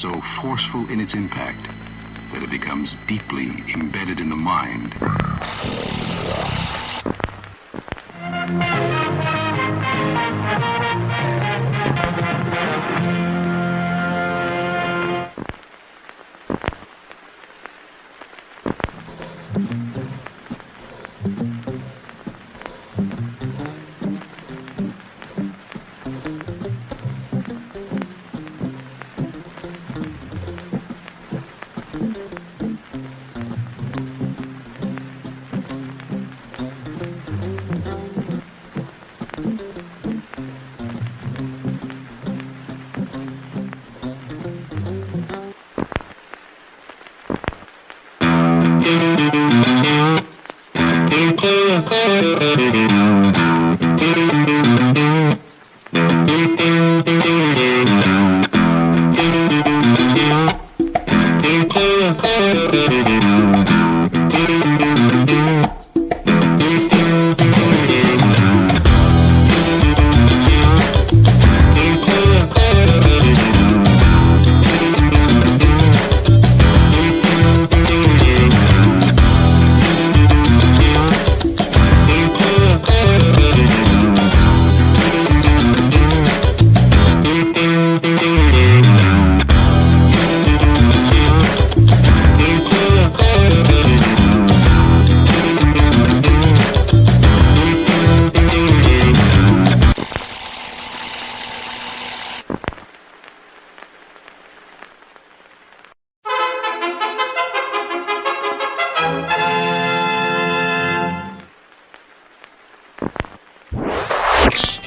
so forceful in its impact that it becomes deeply embedded in the mind.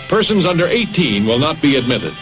Persons under 18 will not be admitted.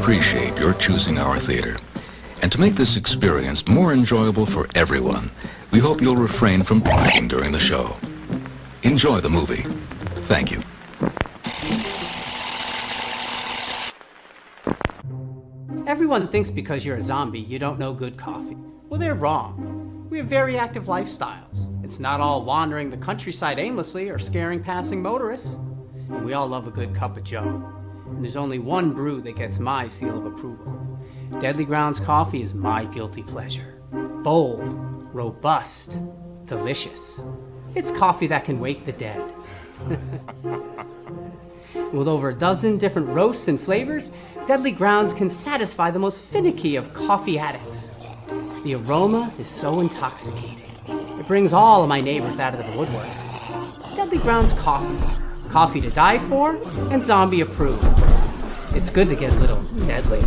Appreciate your choosing our theater. And to make this experience more enjoyable for everyone, we hope you'll refrain from talking during the show. Enjoy the movie. Thank you. Everyone thinks because you're a zombie, you don't know good coffee. Well, they're wrong. We have very active lifestyles. It's not all wandering the countryside aimlessly or scaring passing motorists. And we all love a good cup of joe. And there's only one brew that gets my seal of approval. Deadly Grounds coffee is my guilty pleasure. Bold, robust, delicious. It's coffee that can wake the dead. With over a dozen different roasts and flavors, Deadly Grounds can satisfy the most finicky of coffee addicts. The aroma is so intoxicating. It brings all of my neighbors out of the woodwork. Deadly Grounds coffee. Coffee to die for, and zombie approved. It's good to get a little deadly.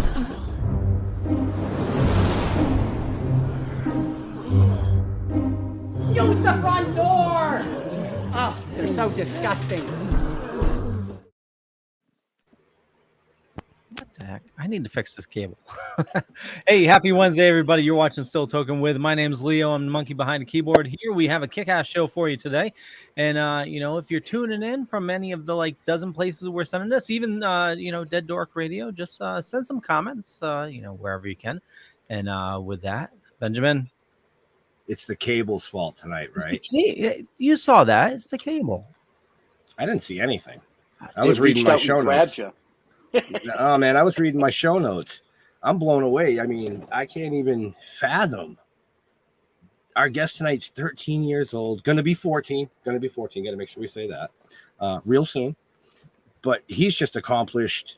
Yo, Use the front door! Oh, they're so disgusting. What the heck? I need to fix this cable. Hey, happy Wednesday, everybody. You're watching Still Toking with. My name's Leo. I'm the monkey behind the keyboard. Here we have a kick-ass show for you today. And, if you're tuning in from any of the, dozen places we're sending this, even, Dead Dork Radio, just send some comments, wherever you can. And with that, Benjamin. It's the cable's fault tonight, right? You saw that. It's the cable. I didn't see anything. I was reading my show notes. Oh, man, I was reading my show notes. I'm blown away. I mean, I can't even fathom. Our guest tonight's 13 years old. Going to be 14. Got to make sure we say that real soon. But he's just accomplished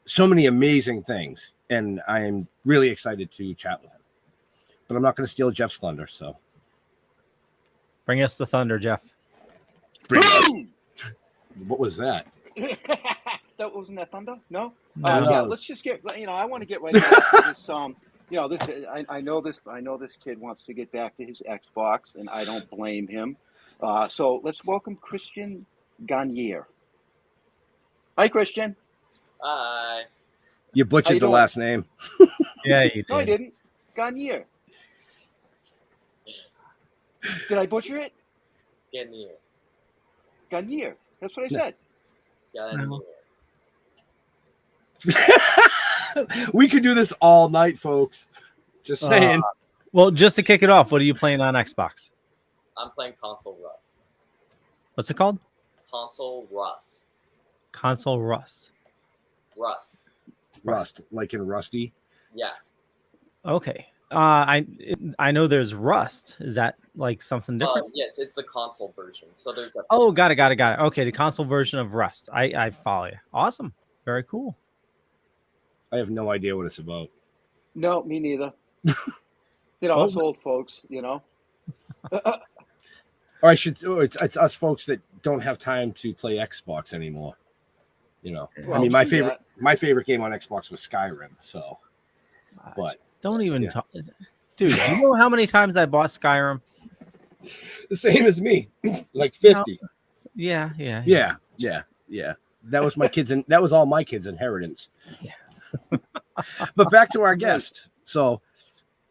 so many amazing things. And I am really excited to chat with him. But I'm not going to steal Jeff's thunder, so. Bring us the thunder, Jeff. What was that? That wasn't that thunder? No. No. Yeah, let's just get. I want to get right into this. I know this kid wants to get back to his Xbox, and I don't blame him. So let's welcome Christian Ganiere. Hi, Christian. Hi. You butchered the last name. Yeah, you did. No, I didn't. Garniere. Did I butcher it? Garniere. That's what I said. Garniere. We could do this all night, folks. Just saying. Well, just to kick it off, what are you playing on Xbox? I'm playing Console Rust. What's it called? Console Rust. Console Rust. Rust, like in Rusty. Yeah. Okay. I know there's Rust. Is that like something different? Yes, it's the console version. So there's a. Oh, got it. Okay, the console version of Rust. I follow you. Awesome. Very cool. I have no idea what it's about. No, me neither. Us old folks. Or I should. It's us folks that don't have time to play Xbox anymore. Well, I mean, my favorite game on Xbox was Skyrim. So, but don't even talk, dude. Do you know how many times I bought Skyrim? The same as me, like 50. No. Yeah. That was my kids, and that was all my kids' inheritance. Yeah. But back to our guest. So,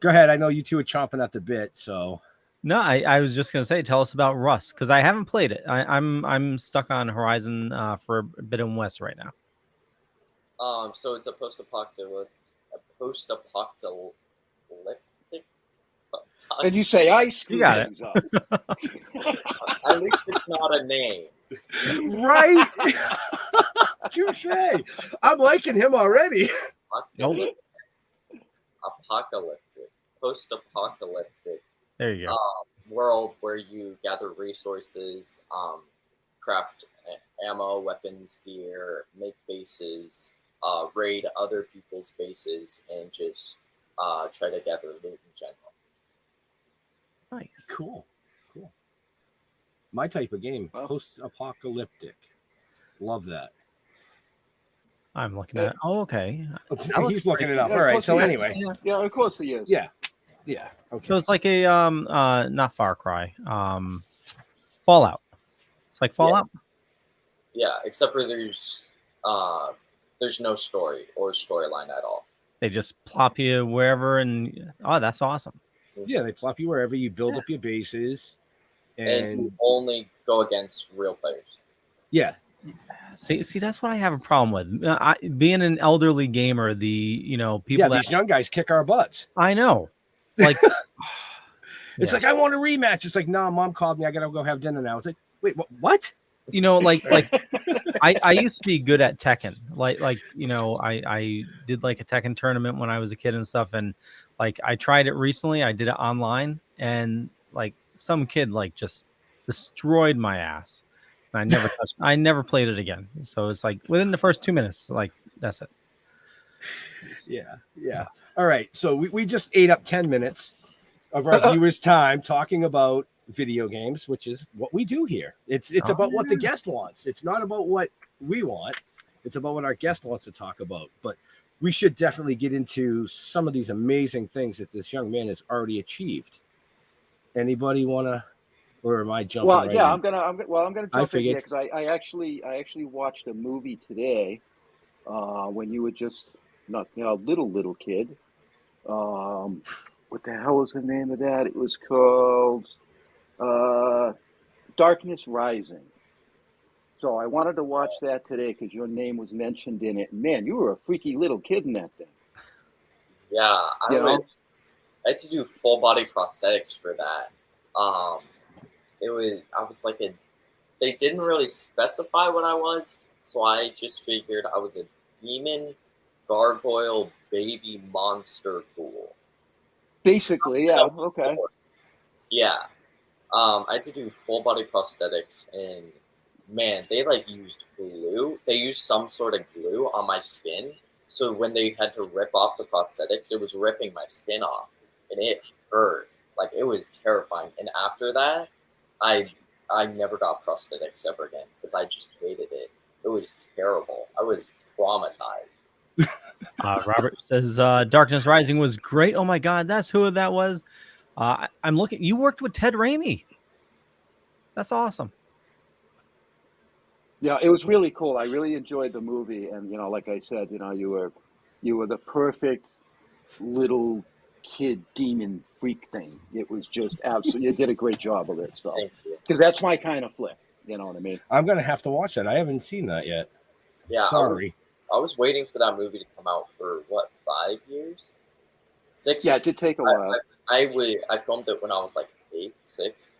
go ahead. I know you two are chomping at the bit. So. No, I was just gonna say, tell us about Rust because I haven't played it. I'm stuck on Horizon for a bit in West right now. So it's a post-apocalyptic. And you say I screwed things up. At least it's not a name. Right? Touche. I'm liking him already. Post-apocalyptic. There you go. World where you gather resources, craft ammo, weapons, gear, make bases, raid other people's bases, and just try to gather loot in general. Nice. Cool. My type of game, post-apocalyptic. Love that. I'm looking at it. Oh, okay. He's looking it up. Yeah, all right. So anyway. Yeah, of course he is. Yeah. Okay. So it's like a not Far Cry, Fallout. It's like Fallout. Yeah, except for there's no story or storyline at all. They just plop you wherever, and that's awesome. Yeah, they plop you wherever. You build up your bases, and you only go against real players. Yeah. See, that's what I have a problem with. Being an elderly gamer, people these young guys kick our butts. I know. Like, it's like I want a rematch. It's like, no, mom called me. I gotta go have dinner now. It's like, wait, what? I used to be good at Tekken. I did like a Tekken tournament when I was a kid and stuff. And I tried it recently. I did it online, and some kid just destroyed my ass. And I never played it again. So it's within the first 2 minutes, that's it. Yeah. All right. So we just ate up 10 minutes of our viewers' time talking about video games, which is what we do here. It's about what the guest wants. It's not about what we want. It's about what our guest wants to talk about. But we should definitely get into some of these amazing things that this young man has already achieved. Anybody want to Or am I jumping? Well, right yeah, in? I'm gonna jump in here figured. because I actually watched a movie today when you were just not little kid. What the hell was the name of that? It was called Darkness Rising. So I wanted to watch that today because your name was mentioned in it. Man, you were a freaky little kid in that thing. Yeah, I had to do full body prosthetics for that. I was like they didn't really specify what I was, so I just figured I was a demon gargoyle baby monster ghoul. Basically, yeah, okay. Yeah. I had to do full body prosthetics, and man, they used glue. They used some sort of glue on my skin, so when they had to rip off the prosthetics, it was ripping my skin off, and it hurt. Like, it was terrifying. And after that, I never got prosthetics ever again because I just hated it. It was terrible. I was traumatized. Robert says Darkness Rising was great. Oh my God, that's who that was. I'm looking. You worked with Ted Raimi. That's awesome. Yeah, it was really cool. I really enjoyed the movie, and like I said, you were the perfect little kid demon freak thing. It was just absolutely. You did a great job of it, so because that's my kind of flick. You know what I mean? I'm gonna have to watch that. I haven't seen that yet. Yeah, sorry. I was waiting for that movie to come out for what, 5 years? 6 Yeah, years? it did take a while. I filmed it when I was like 8, 6.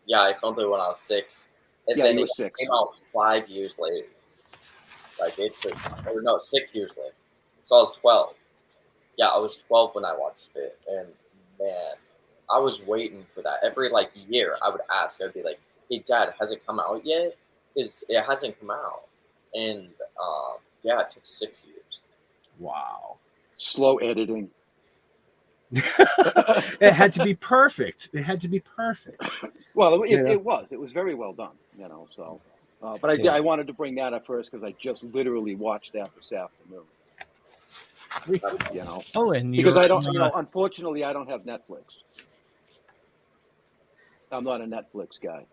Yeah, I filmed it when I was 6. And Yeah, then you it were 6. came out 5 years later. 6 years later. So I was 12. Yeah, I was 12 when I watched it. And man, I was waiting for that. Every year I would ask, I'd be like, hey Dad, has it come out yet? Because it hasn't come out. And yeah, it took 6 years. Wow. Slow editing. It had to be perfect. It had to be perfect. Well, it was. It was very well done, so. But I wanted to bring that up first because I just literally watched that this afternoon. Oh, and because I don't, unfortunately, I don't have Netflix. I'm not a Netflix guy.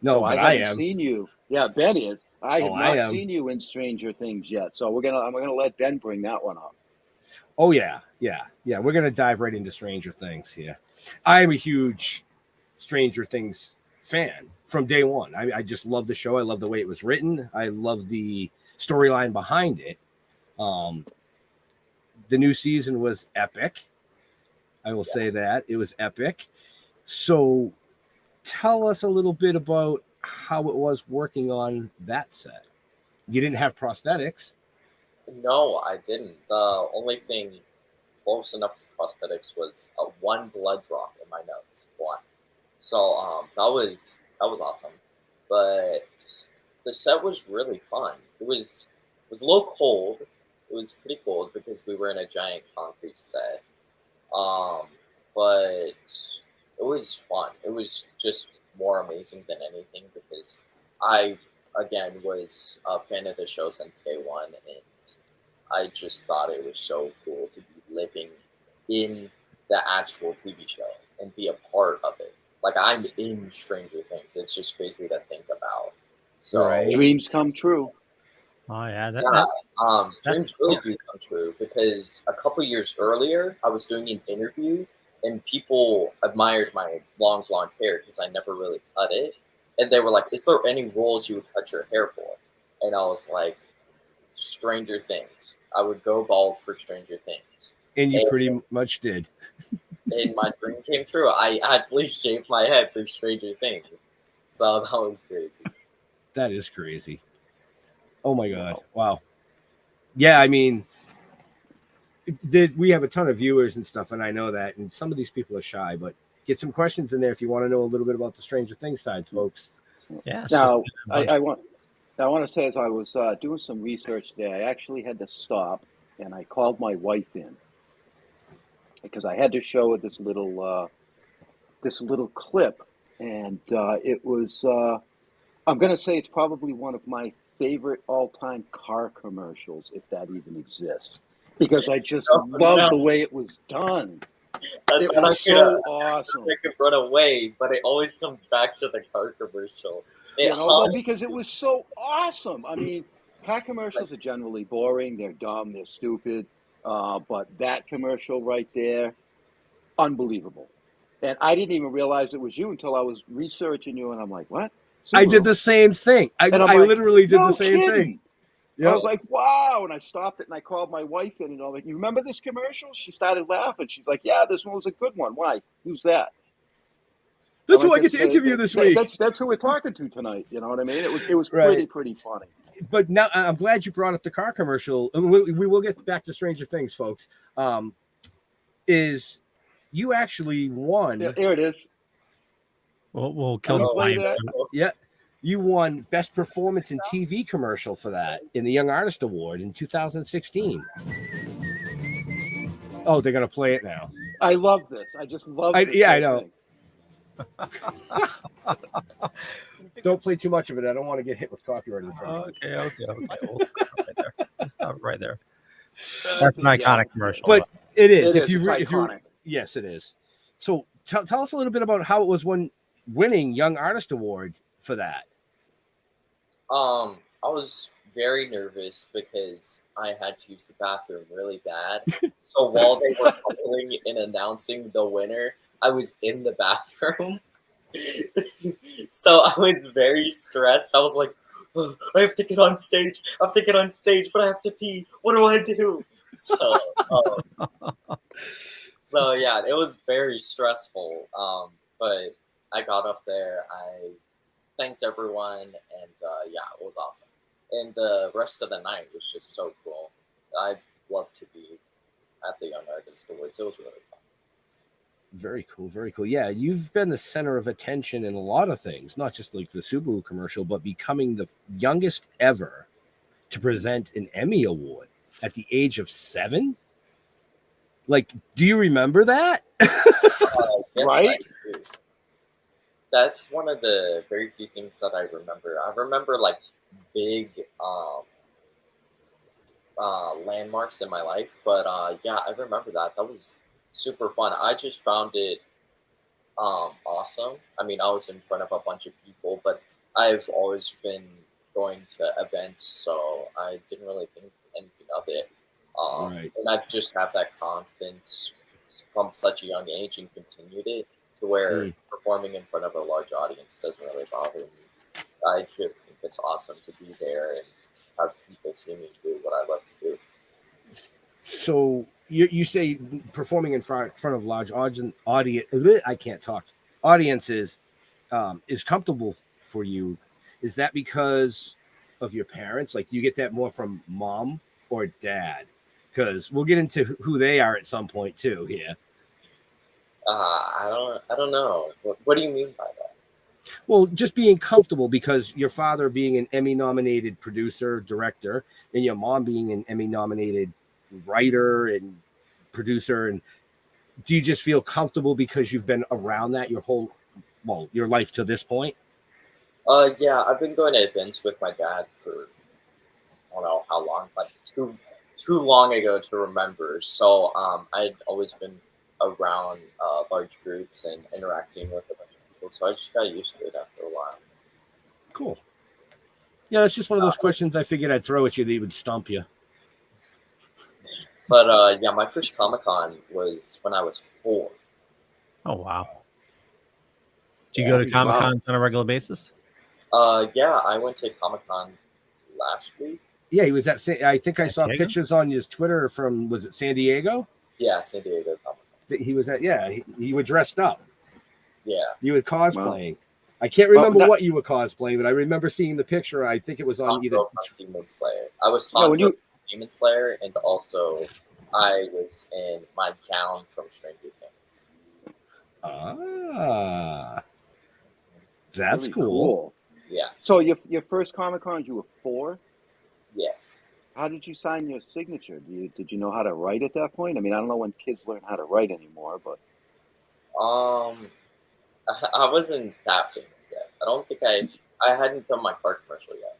No, so but I haven't am. seen you. Yeah, Ben is. I have not am. seen you in Stranger Things yet. So I'm gonna let Ben bring that one up. Oh yeah. We're gonna dive right into Stranger Things here. I am a huge Stranger Things fan from day one. I just love the show. I love the way it was written. I love the storyline behind it. The new season was epic. I will say that it was epic. So tell us a little bit about how it was working on that set. You didn't have prosthetics. No, I didn't. The only thing close enough to prosthetics was one blood drop in my nose. One. So that was awesome. But the set was really fun. It was a little cold. It was pretty cold because we were in a giant concrete set. But it was fun. It was just more amazing than anything because I, again, was a fan of the show since day one, and I just thought it was so cool to be living in the actual TV show and be a part of it. Like, I'm in Stranger Things. It's just crazy to think about. So right. Dreams come true. Oh yeah, dreams really do come true because a couple years earlier, I was doing an interview and people admired my long blonde hair because I never really cut it, and they were like, "Is there any roles you would cut your hair for?" And I was like, "Stranger Things. I would go bald for Stranger Things." And you pretty much did. And my dream came true. I actually shaved my head for Stranger Things, so that was crazy. That is crazy. Oh my God. Wow. Yeah, I mean, we have a ton of viewers and stuff, and I know that, and some of these people are shy, but get some questions in there if you want to know a little bit about the Stranger Things side, folks. Yeah. Now, I want to say, as I was doing some research today, I actually had to stop, and I called my wife in because I had to show her this little clip, and it was. I'm going to say it's probably one of my favorite all-time car commercials, if that even exists, because I just love the way it was done. It was so awesome. I could run away, but it always comes back to the car commercial. Because it was so awesome. I mean, car commercials are generally boring. They're dumb. They're stupid. But that commercial right there, unbelievable. And I didn't even realize it was you until I was researching you, and I'm like, what? Subaru? I did the same thing. I literally did the same thing. Yep. I was like, wow. And I stopped it and I called my wife in and I'm like, you remember this commercial? She started laughing. She's like, yeah, this one was a good one. Why? Who's that? That's who I get to interview this week. That's who we're talking to tonight. You know what I mean? It was pretty funny. But now I'm glad you brought up the car commercial. And we will get back to Stranger Things, folks. Is you actually won. Yeah, here it is. We'll kill the volume. Yeah. You won Best Performance in TV Commercial for that in the Young Artist Award in 2016. Oh, they're going to play it now. I love this. I just love it. Yeah, I know. Don't play too much of it. I don't want to get hit with copyright infringement. Okay. We'll stop right there. That's an iconic commercial. But it is. It's iconic. Yes, it is. So tell us a little bit about how it was winning Young Artist Award for that. I was very nervous because I had to use the bathroom really bad. So while they were calling and announcing the winner, I was in the bathroom. So I was very stressed. I was like, oh, I have to get on stage. But I have to pee. What do I do? So yeah, it was very stressful. But I got up there. I thanked everyone, and yeah, it was awesome. And the rest of the night was just so cool. I'd love to be at the Young Artist Awards. It was really fun. Very cool, very cool. Yeah, you've been the center of attention in a lot of things, not just like the Subaru commercial, but becoming the youngest ever to present an Emmy Award at the age of 7. Like, do you remember that? Yes, right? That's one of the very few things that I remember. I remember like big landmarks in my life, but yeah, I remember that. That was super fun. I just found it awesome. I mean, I was in front of a bunch of people, but I've always been going to events, so I didn't really think anything of it. Right. And I just have that confidence from such a young age and continued it to where performing in front of a large audience doesn't really bother me. I just think it's awesome to be there and have people see me do what I love to do. So you say performing in front of large audience, I can't talk. Audiences is comfortable for you. Is that because of your parents? Like, do you get that more from mom or dad? Because we'll get into who they are at some point too here. I don't know. What do you mean by that? Well, just being comfortable, because your father being an Emmy-nominated producer, director, and your mom being an Emmy-nominated writer and producer, and do you just feel comfortable because you've been around that your life to this point? Yeah, I've been going to events with my dad for I don't know how long, like too long ago to remember. So I'd always been around large groups and interacting with a bunch of people, so I just got used to it after a while. Cool. Yeah, it's just one of those questions I figured I'd throw at you that would stump you. But yeah, my first Comic-Con was when I was 4. Oh wow! Do you go to Comic-Cons on a regular basis? Yeah, I went to Comic-Con last week. Yeah, he was at. I think I saw pictures on his Twitter from. Was it San Diego? Yeah, San Diego Comic-Con. He was at. Yeah, he was dressed up. Yeah, you were cosplaying. Wow. I can't remember what you were cosplaying, but I remember seeing the picture. I think it was on either Demon Slayer. I was Tanjiro Demon Slayer, and also I was in my gown from Stranger Things. Ah, that's really cool. Yeah. So your first Comic-Con, you were 4? Yes. How did you sign your signature? Did you know how to write at that point? I mean, I don't know when kids learn how to write anymore, but I wasn't that famous yet. I don't think I hadn't done my car commercial yet.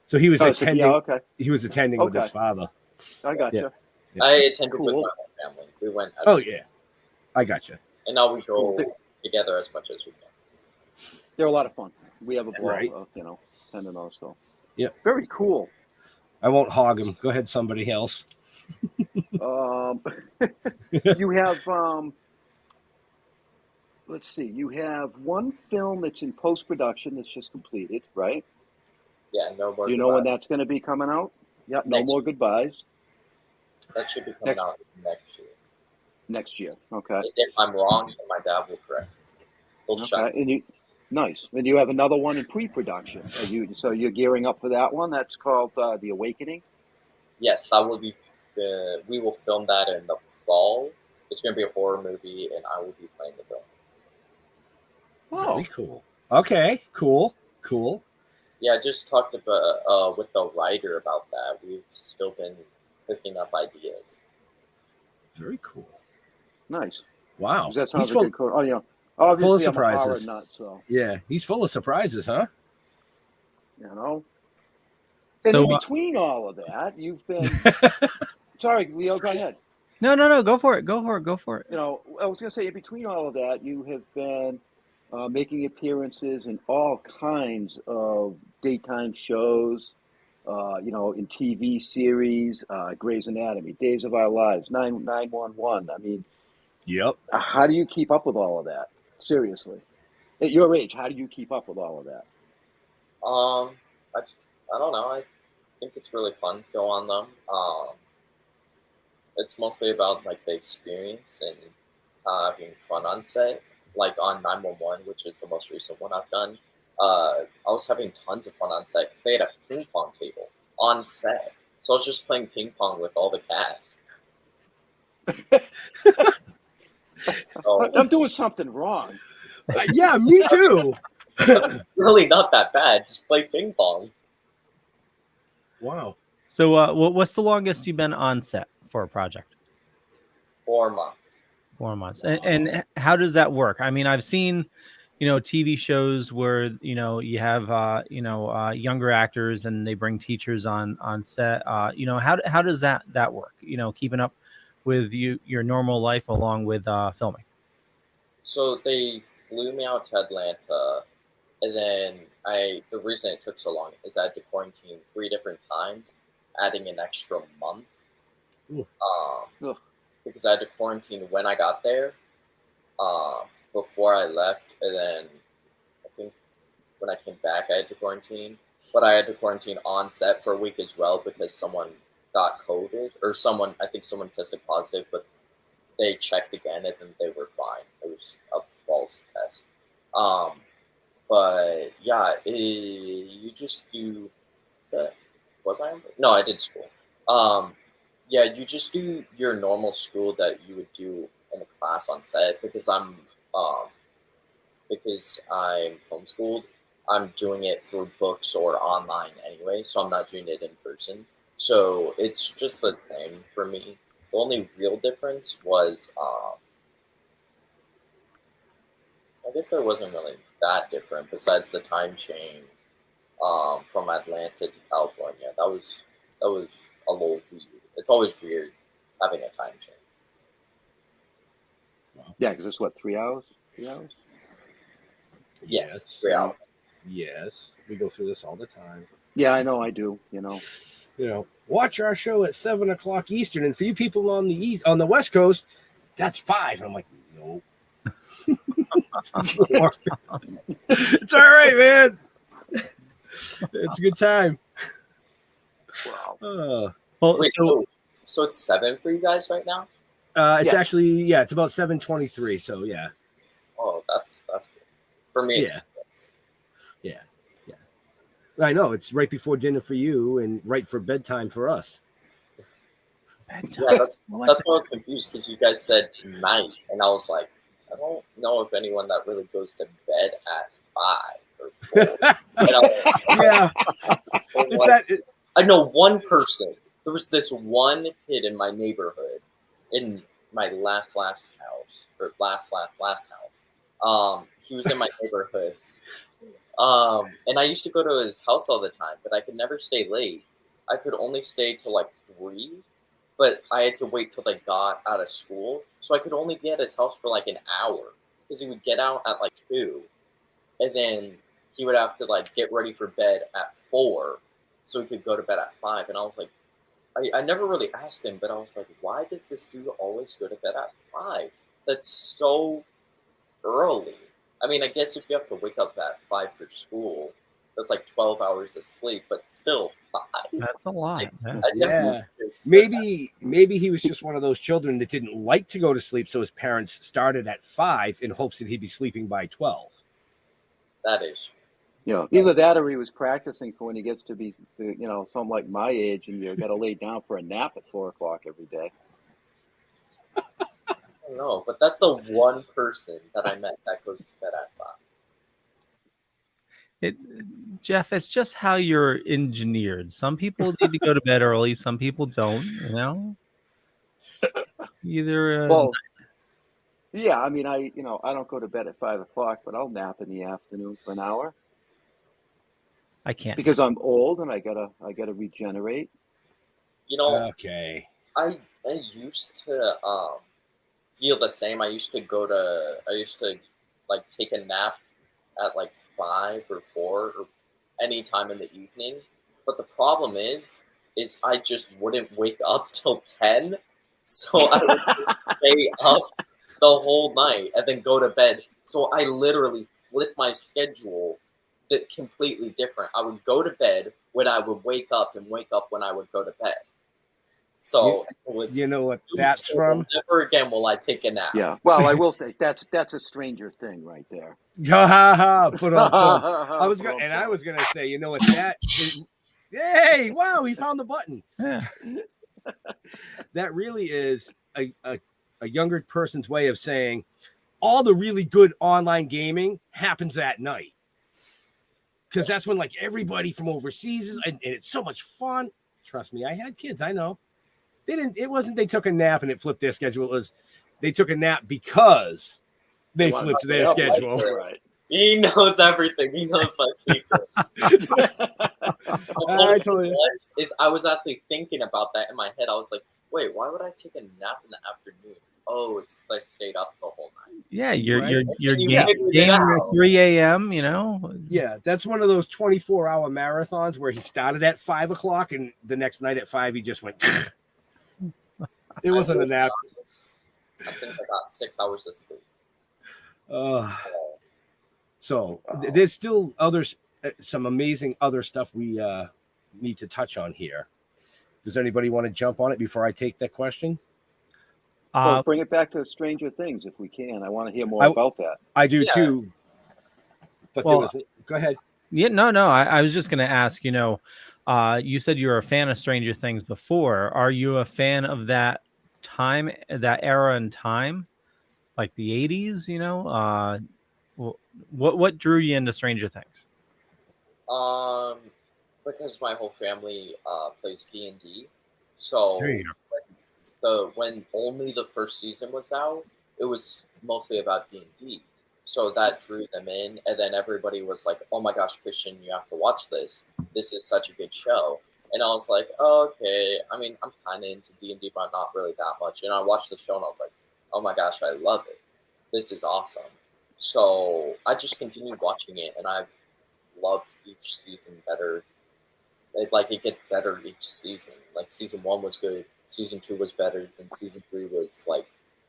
So he was attending. Yeah, okay. He was attending with his father. I got you. I attended with my mom. family. We went. Oh yeah, I gotcha. And now we go together as much as we can. They're a lot of fun. We have a ball, Right. sending those. So Yep. very cool. I won't hog him. Go ahead, somebody else. You have let's see. You have one film that's in post-production that's just completed, right? Yeah, no more. Do you know when that's going to be coming out? Yeah, no more goodbyes. That should be coming out next year. Next year, okay. If I'm wrong, my dad will correct me. Okay, and nice. And you have another one in pre-production. So you're gearing up for that one? That's called The Awakening. Yes, that will be. We will film that in the fall. It's going to be a horror movie, and I will be playing the villain. Oh, very cool. Okay, cool. Yeah, I just talked about with the writer about that. We've still been picking up ideas. Very cool. Nice. Wow. That sounds like a good. Oh yeah. Obviously, full of surprises. I'm a horror nut, so. Yeah, he's full of surprises, huh? You know. And in between all of that, you've been. Sorry, Leo. Go ahead. No. Go for it. You know, I was going to say, in between all of that, you have been making appearances in all kinds of daytime shows. In TV series, Grey's Anatomy, Days of Our Lives, 911. I mean, yep. How do you keep up with all of that? Seriously, at your age, how do you keep up with all of that? I don't know. I think it's really fun to go on them. It's mostly about like the experience and having fun on set. Like on 911, which is the most recent one I've done. I was having tons of fun on set because they had a ping pong table on set. So I was just playing ping pong with all the cast. I'm doing something wrong. Yeah, me too. It's really not that bad. Just play ping pong. Wow. So what's the longest you've been on set for a project? 4 months. 4 months. And how does that work? I mean, I've seen, TV shows where, you have, younger actors and they bring teachers on set. How does that work? Keeping up with your normal life along with filming. So they flew me out to Atlanta, and then the reason it took so long is I had to quarantine 3 different times, adding an extra month. Because I had to quarantine when I got there, before I left, and then I think when I came back I had to quarantine. But I had to quarantine on set for a week as well because someone got COVID, or I think someone tested positive, but they checked again and then they were fine. It was a false test. But yeah, you just do. Was I? No, I did school. Yeah, you just do your normal school that you would do in a class on set because I'm homeschooled. I'm doing it through books or online anyway, so I'm not doing it in person. So it's just the same for me. The only real difference was, I guess it wasn't really that different besides the time change from Atlanta to California. That was a little weird. It's always weird having a time change. Yeah, because it's what, 3 hours? 3 hours? Yes, 3 hours. Yes, we go through this all the time. Yeah, I know. I do. Watch our show at 7:00 Eastern, and for you people on the West Coast, that's 5. I'm like, no. It's all right, man. It's a good time. Wow. So it's 7 for you guys right now? It's actually, it's about 7:23. So yeah. Oh, that's good. For me, it's good. Yeah. I know it's right before dinner for you and right for bedtime for us. Yeah, that's why I was confused because you guys said night, and I was like, I don't know if anyone that really goes to bed at 5 or 4. I know one person. There was this one kid in my neighborhood, in my last house, or last house. He was in my neighborhood. And I used to go to his house all the time, but I could never stay late. I could only stay till like 3, but I had to wait till they got out of school, so I could only be at his house for like an hour because he would get out at like 2, and then he would have to like get ready for bed at 4, so he could go to bed at 5. And I was like, I never really asked him, but I was like, why does this dude always go to bed at 5? That's so early. I mean, I guess if you have to wake up at 5 for school, that's like 12 hours of sleep, but still 5. That's a lot. Yeah. Maybe he was just one of those children that didn't like to go to sleep, so his parents started at 5 in hopes that he'd be sleeping by 12. That is. Either that or he was practicing for when he gets to be, something like my age, and you got to lay down for a nap at 4 o'clock every day. I don't know, but that's the one person that I met that goes to bed at 5. Jeff, it's just how you're engineered. Some people need to go to bed early. Some people don't, Either. Yeah, I mean, I don't go to bed at 5 o'clock, but I'll nap in the afternoon for an hour. I can't because I'm old and I gotta regenerate. Okay. I used to feel the same. I used to like take a nap at like 5 or 4 or any time in the evening. But the problem is I just wouldn't wake up till 10. So I would just stay up the whole night and then go to bed. So I literally flipped my schedule that completely different. I would go to bed when I would wake up and wake up when I would go to bed. So it was, what that's from? Never again will I take a nap. Yeah. Well, I will say that's a Stranger Thing right there. I was gonna say, you know what that is? Hey, wow, he found the button. Yeah. That really is a younger person's way of saying all the really good online gaming happens at night. Because that's when like everybody from overseas is, and it's so much fun. Trust me, I had kids. I know. It wasn't they took a nap and it flipped their schedule. It was they took a nap because they flipped their schedule. Right. He knows everything. He knows my secret. I was actually thinking about that in my head. I was like, wait, why would I take a nap in the afternoon? Oh, it's because I stayed up the whole night. Yeah, you're gaming at 3 a.m., Yeah, that's one of those 24-hour marathons where he started at 5 o'clock and the next night at 5 he just went. It wasn't a nap. I think I got 6 hours of sleep. So there's still some amazing other stuff we need to touch on here. Does anybody want to jump on it before I take that question? Well, bring it back to Stranger Things if we can. I want to hear more about that. I do too. But go ahead. Yeah, no. I was just going to ask. You said you were a fan of Stranger Things before. Are you a fan of that time, that era in time, like the 80s? What drew you into Stranger Things? Because my whole family plays D&D, so when only the first season was out, it was mostly about D&D. So that drew them in, and then everybody was like, "Oh my gosh, Christian, you have to watch this. This is such a good show." And I was like, oh, "Okay." I mean, I'm kind of into D&D, but not really that much. And I watched the show, and I was like, "Oh my gosh, I love it. This is awesome." So I just continued watching it, and I've loved each season better. It gets better each season. Like season 1 was good. Season 2 was better, and season 3 was like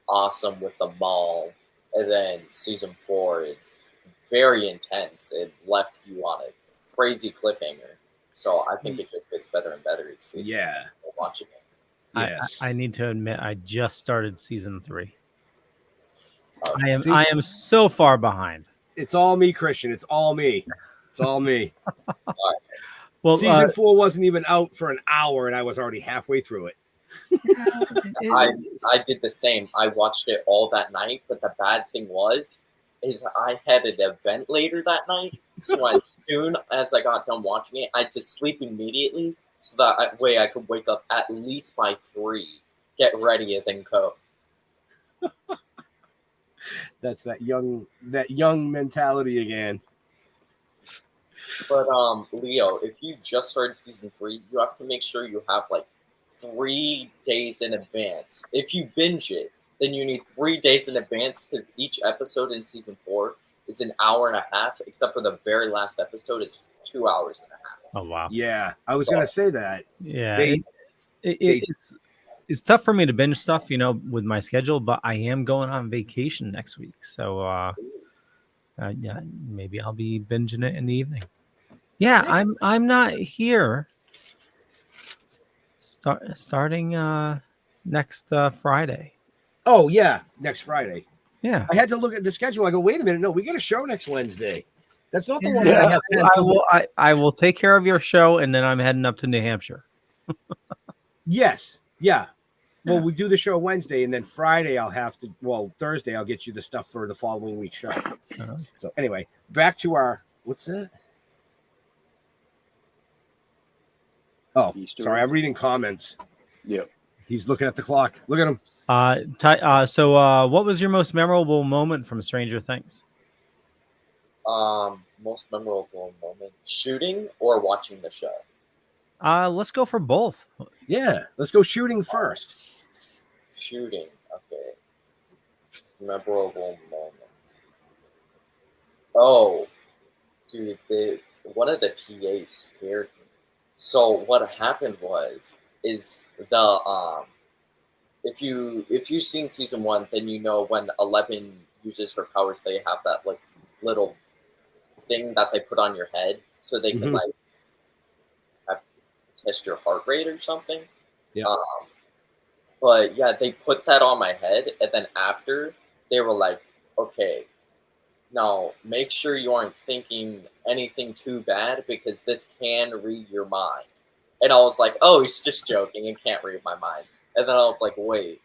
awesome with the mall, and then season 4 is very intense. It left you on a crazy cliffhanger. So I think it just gets better and better each season. Yeah, watching it. Yes. I need to admit, I just started season 3. I am so far behind. It's all me, Christian. It's all me. It's all me. Well, season 4 wasn't even out for an hour, and I was already halfway through it. I did the same. I watched it all that night, but the bad thing is I had an event later that night. So as soon as I got done watching it, I had to sleep immediately, so that way I could wake up at least by 3, get ready, and then go. That's that young mentality again. But Leo, if you just started season 3, you have to make sure you have like 3 days in advance. If you binge it, then you need 3 days in advance because each episode in season 4 is an hour and a half, except for the very last episode, it's 2 hours and a half. Oh wow. Yeah, I was gonna say that. Yeah, it's tough for me to binge stuff, with my schedule. But I am going on vacation next week, so yeah, maybe I'll be binging it in the evening. Yeah, I'm not here. Starting next Friday. Oh yeah, next Friday. Yeah, I had to look at the schedule. I go, wait a minute, no, we got a show next Wednesday. That's not the one that I have. I will take care of your show, and then I'm heading up to New Hampshire. Yes, yeah. Well, we do the show Wednesday, and then Friday I'll have to. Well, Thursday I'll get you the stuff for the following week's show. So anyway, back to our what's that? Oh, Easter. Sorry, I'm reading comments. Yeah, he's looking at the clock. Look at him. So what was your most memorable moment from Stranger Things? Most memorable moment: shooting or watching the show? Let's go for both. Yeah, let's go shooting first. Shooting, okay. Memorable moment. Oh, dude, one of the PAs scared me. So what happened is the if you've seen season 1, then you know when 11 uses her powers, they have that like little thing that they put on your head so they can like test your heart rate or something. Yeah. But yeah, they put that on my head, and then after they were like, okay, now make sure you aren't thinking anything too bad because this can read your mind. And I was like, oh, he's just joking and can't read my mind. And then I was like, wait,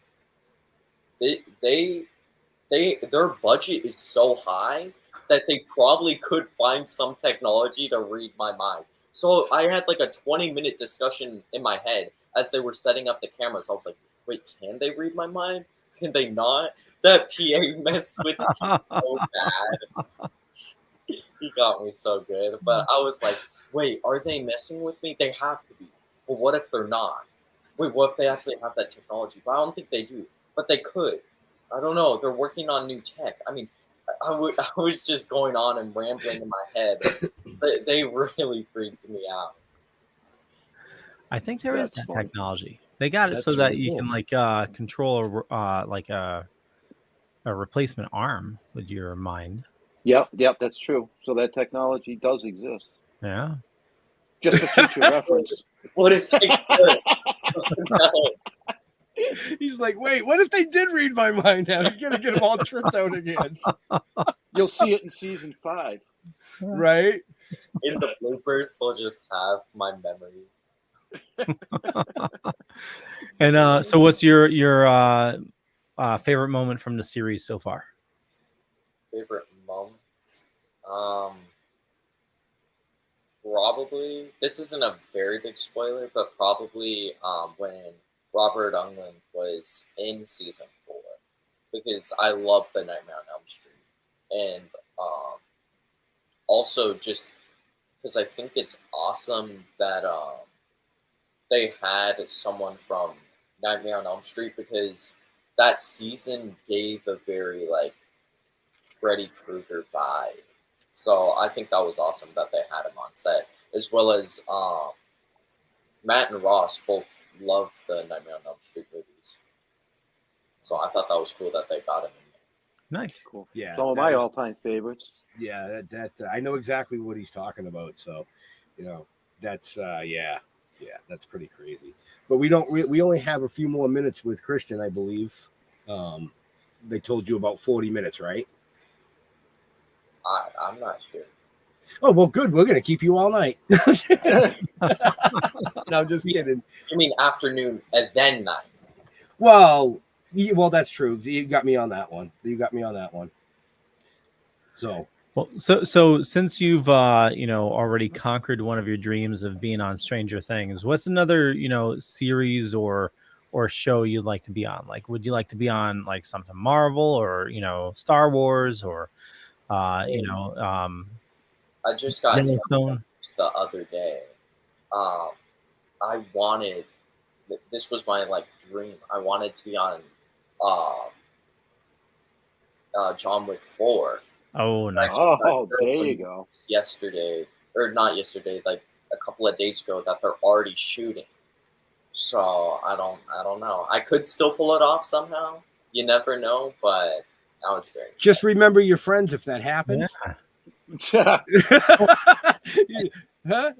their budget is so high that they probably could find some technology to read my mind. So I had like a 20-minute discussion in my head as they were setting up the cameras. I was like, wait, can they read my mind? Can they not? That PA messed with me so bad. He got me so good. But I was like, wait, are they messing with me? They have to be. Well, what if they're not? Wait, what if they actually have that technology? But I don't think they do. But they could. I don't know. They're working on new tech. I mean, I was just going on and rambling in my head. They really freaked me out. I think there is that technology. They got it so that you can like control a replacement arm with your mind. Yep, that's true. So that technology does exist. Yeah. Just for future reference. What if they could? No. He's like, wait, what if they did read my mind now? You're going to get them all tripped out again. You'll see it in season 5. Right? In the bloopers, they'll just have my memories. And so what's your favorite moment from the series so far? Favorite moment? Probably, this isn't a very big spoiler, but probably when Robert Englund was in season 4, because I love the Nightmare on Elm Street, and also just because I think it's awesome that they had someone from Nightmare on Elm Street, because that season gave a very like Freddy Krueger vibe. So I think that was awesome that they had him on set, as well as Matt and Ross both love the Nightmare on Elm Street movies. So I thought that was cool that they got him in there. Nice. Cool. Yeah. Some of my all-time favorites. Yeah, that I know exactly what he's talking about. So, that's that's pretty crazy. But we only have a few more minutes with Christian, I believe. They told you about 40 minutes, right? I'm not sure. Oh, well, good. We're going to keep you all night. No, I'm just kidding. You mean afternoon and then night? Well, that's true. You got me on that one. So, well, so since you've already conquered one of your dreams of being on Stranger Things, what's another series or show you'd like to be on? Like, would you like to be on like something Marvel or Star Wars or I just got Yellowstone the other day. I wanted this was my like dream. I wanted to be on John Wick 4. Oh, nice. Oh, there you go. Yesterday, or not yesterday, like a couple of days ago, that they're already shooting. So I don't know. I could still pull it off somehow. You never know, but I was very just remember your friends if that happens. Yeah. Huh?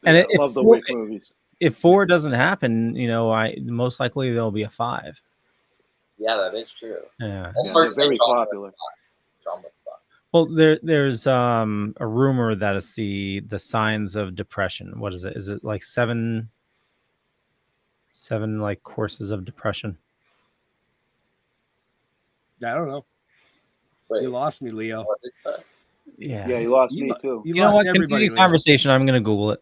And I love the Wick movies. If 4 doesn't happen, most likely there'll be a 5. Yeah, that is true. Yeah, they're very popular. Well, there's a rumor that it's the signs of depression. What is it? Is it like seven like courses of depression? I don't know. Wait, you lost me, Leo. What is that? Yeah, you lost me too. You know what? Continue conversation. I'm going to Google it.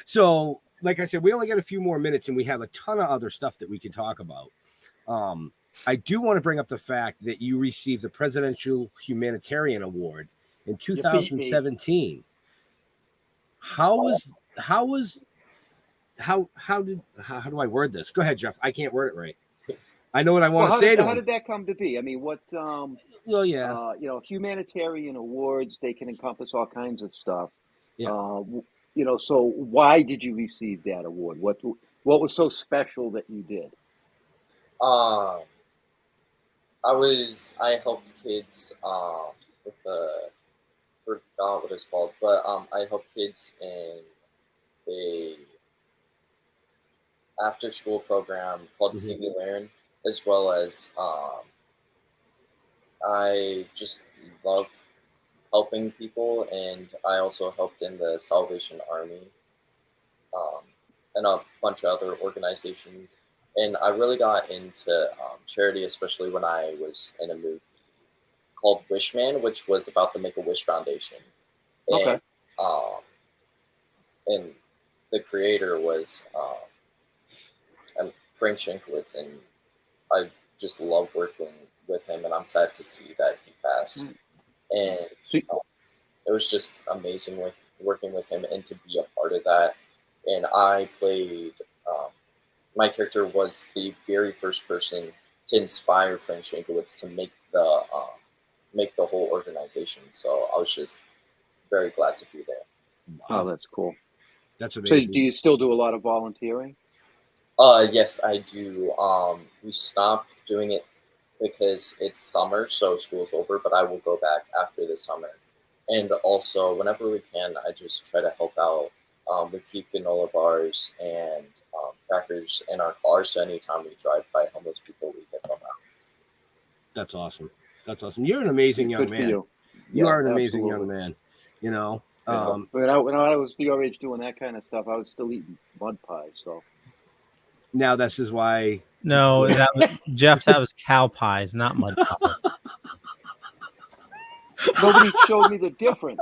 So, like I said, we only got a few more minutes, and we have a ton of other stuff that we can talk about. I do want to bring up the fact that you received the Presidential Humanitarian Award in 2017. How do I word this? Go ahead, Jeff. I can't word it right. I know what I want to say. How did that come to be? I mean, what? Well, yeah. Humanitarian awards, they can encompass all kinds of stuff. Yeah. So why did you receive that award? What was so special that you did? I helped kids with I forgot what it's called, but I helped kids in a after school program called Still Toking, as well as I just love helping people, and I also helped in the Salvation Army and a bunch of other organizations. And I really got into charity, especially when I was in a movie called Wishman, which was about the Make-A-Wish Foundation. Okay. And the creator was Frank Shankowitz, and I just love working with him, and I'm sad to see that he passed. And it was just amazing working with him and to be a part of that. And I played... my character was the very first person to inspire Frank Shankowitz to make the whole organization. So I was just very glad to be there. Oh, that's cool. That's amazing. So do you still do a lot of volunteering? Yes, I do. We stopped doing it because it's summer, so school's over, but I will go back after the summer. And also, whenever we can, I just try to help out. We keep granola bars and crackers in our cars, so anytime we drive by homeless people, we get them out. That's awesome. That's awesome. You're an amazing young man. You are an amazing young man. When I was your age doing that kind of stuff, I was still eating mud pies. So now this is why. No, Jeff, that was cow pies, not mud pies. Nobody showed me the difference.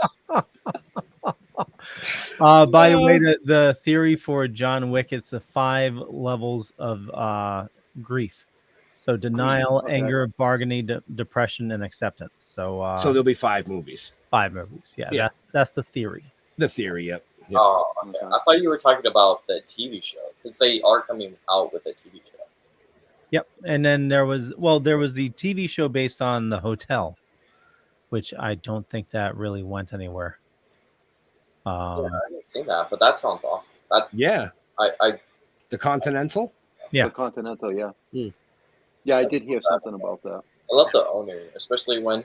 By the way, the theory for John Wick is the 5 levels of grief. So denial, anger, bargaining, depression, and acceptance. So there'll be 5 movies. 5 movies. Yeah. That's the theory. The theory. Yep. Oh, okay. I thought you were talking about the TV show, because they are coming out with a TV show. Yep. And then there was the TV show based on The Hotel, which I don't think that really went anywhere. I haven't seen that, but that sounds awesome. The Continental? Yeah. The Continental, yeah. Yeah, I did hear something about that. I love the owner, especially when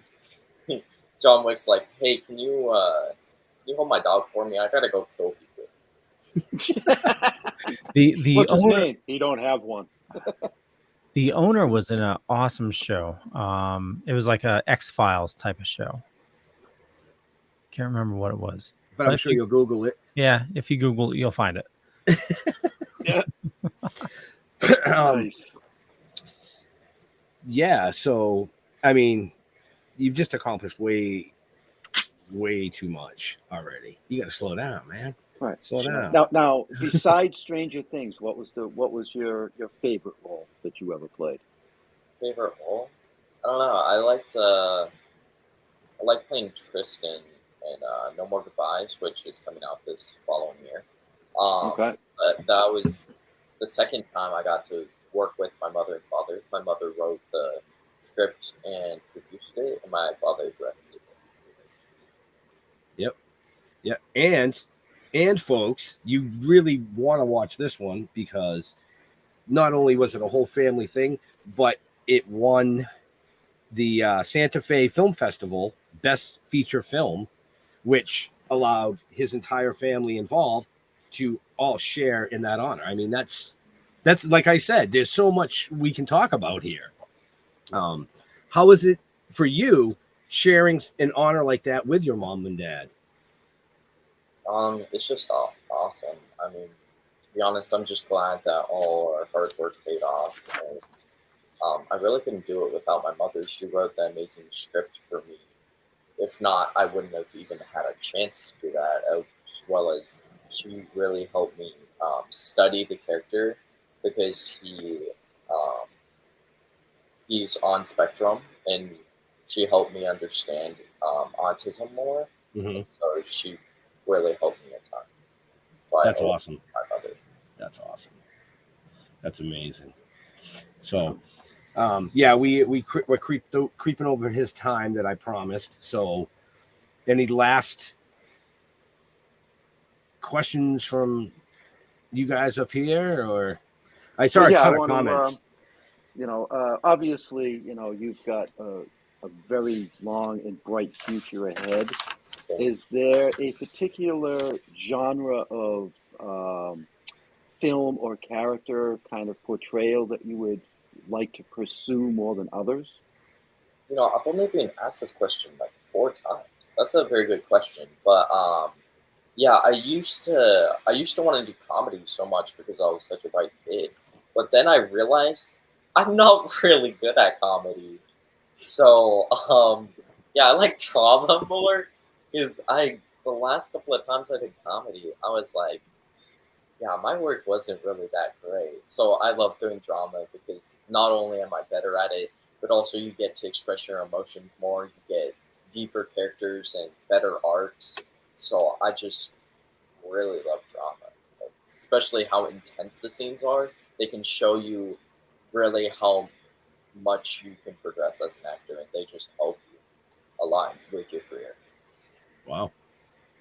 John Wick's like, "Hey, can you hold my dog for me? I gotta go kill people." the What's his owner, name? He don't have one. The owner was in an awesome show. It was like a X-Files type of show. Can't remember what it was. But I'm sure you'll Google it. Yeah, if you Google it, you'll find it. Nice. Yeah, so, I mean, you've just accomplished way too much already. You got to slow down, man. Right. Slow down. Now, besides Stranger Things, what was your favorite role that you ever played? Favorite role? I don't know. I liked playing Tristan in No More Goodbyes, which is coming out this following year. But that was the second time I got to work with my mother and father. My mother wrote the script and produced it, and my father directed it. Yep. And folks, you really want to watch this one because not only was it a whole family thing, but it won the Santa Fe Film Festival Best Feature Film, which allowed his entire family involved to all share in that honor. I mean, that's like I said, there's so much we can talk about here. How is it for you sharing an honor like that with your mom and dad? It's just awesome. I mean, to be honest, I'm just glad that all our hard work paid off. And, I really couldn't do it without my mother. She wrote the amazing script for me. If not, I wouldn't have even had a chance to do that, as well as she really helped me study the character because he's on spectrum, and she helped me understand autism more. Mm-hmm. So she really helped me a ton. That's awesome. That's awesome. That's amazing. So, we're creeping over his time that I promised. So, any last questions from you guys up here, or I saw a ton of comments. Obviously, you've got a very long and bright future ahead. Is there a particular genre of film or character kind of portrayal that you would like to pursue more than others? I've only been asked this question like 4 times. That's a very good question. But I used to want to do comedy so much because I was such a bright kid. But then I realized I'm not really good at comedy. So I like drama more. Because the last couple of times I did comedy, I was like, my work wasn't really that great. So I love doing drama because not only am I better at it, but also you get to express your emotions more. You get deeper characters and better arcs. So I just really love drama, especially how intense the scenes are. They can show you really how much you can progress as an actor, and they just help you a lot with your career. Wow.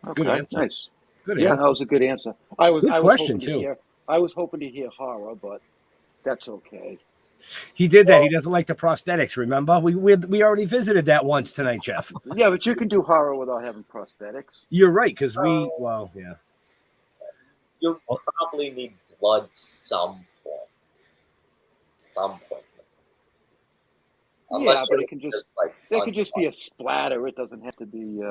Okay, good answer. Nice. Good answer. answer. That was a good answer. I was question, hoping to hear. I was hoping to hear horror, but that's okay. He did that. He doesn't like the prosthetics. Remember, we already visited that once tonight, Jeff. Yeah, but you can do horror without having prosthetics. You're right, because You'll probably need blood some point. Unless but it can just it could just be a splatter. It doesn't have to be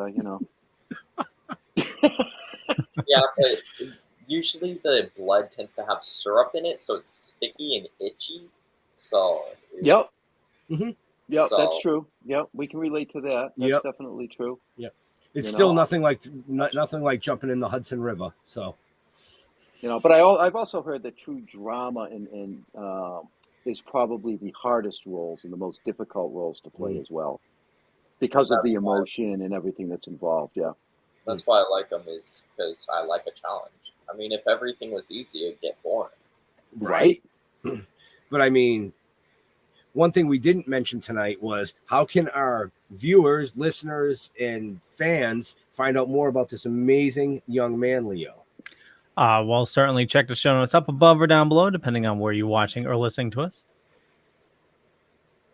Yeah, but usually the blood tends to have syrup in it, so it's sticky and itchy. So Yep. Mm-hmm. Yep, that's true. Yep, we can relate to that. That's definitely true. Yep. It's still nothing like jumping in the Hudson River. So but I've also heard that true drama and is probably the hardest roles and the most difficult roles to play as well, because of the emotion and everything that's involved. Yeah. That's why I like them, is because I like a challenge. I mean, if everything was easy, it'd get boring. Right. But I mean, one thing we didn't mention tonight was how can our viewers, listeners, and fans find out more about this amazing young man, Leo? Well, certainly check the show notes up above or down below, depending on where you're watching or listening to us.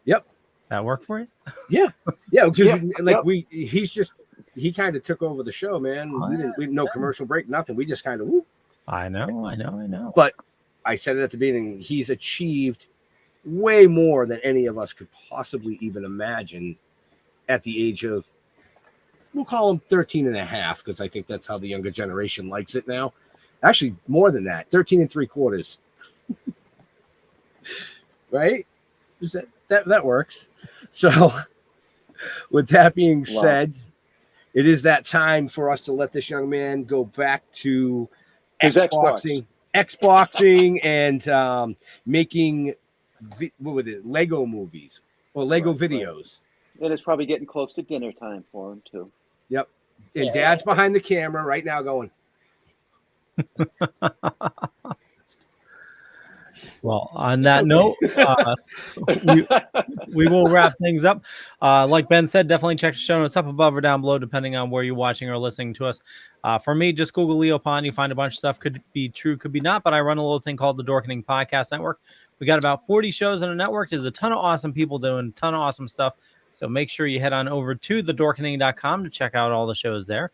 Yep. That work for you? Yeah. Yeah. Because he kind of took over the show, man. We no commercial break, nothing. We just kind of whoop. I know. But I said it at the beginning, he's achieved way more than any of us could possibly even imagine at the age of, we'll call him 13 and a half, because I think that's how the younger generation likes it now. Actually, more than that, 13 and 3/4. Right? That works. So with that being said, it is that time for us to let this young man go back to Xboxing and making Lego movies or Lego videos. And it's probably getting close to dinner time for him too. Yep. And Dad's behind the camera right now going, Well, on that note, we will wrap things up. Like Ben said, definitely check the show notes up above or down below, depending on where you're watching or listening to us. For me, just Google Leo Pond. You find a bunch of stuff. Could be true, could be not, but I run a little thing called the Dorkening Podcast Network. We got about 40 shows on the network. There's a ton of awesome people doing a ton of awesome stuff. So make sure you head on over to thedorkening.com to check out all the shows there.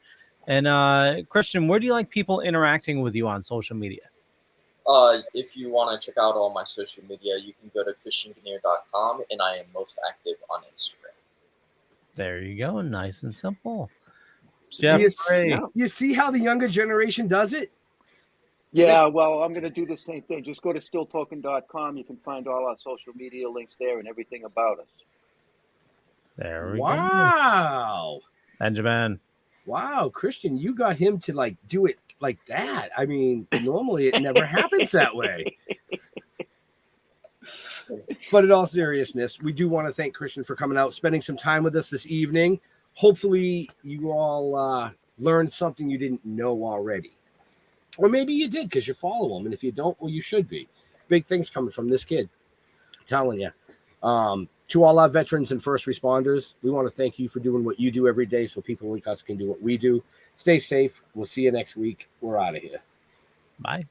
And Christian, where do you like people interacting with you on social media? If you want to check out all my social media, you can go to christianganiere.com, and I am most active on Instagram. There you go. Nice and simple. You see how the younger generation does it? Yeah, well, I'm going to do the same thing. Just go to stilltoking.com. You can find all our social media links there and everything about us. There we go. Wow. Benjamin. Wow, Christian, you got him to like do it like that. I mean, normally it never happens that way. But in all seriousness, we do want to thank Christian for coming out, spending some time with us this evening. Hopefully you all learned something you didn't know already. Or maybe you did because you follow him. And if you don't, well, you should be. Big things coming from this kid. I'm telling you. To all our veterans and first responders, we want to thank you for doing what you do every day so people like us can do what we do. Stay safe. We'll see you next week. We're out of here. Bye.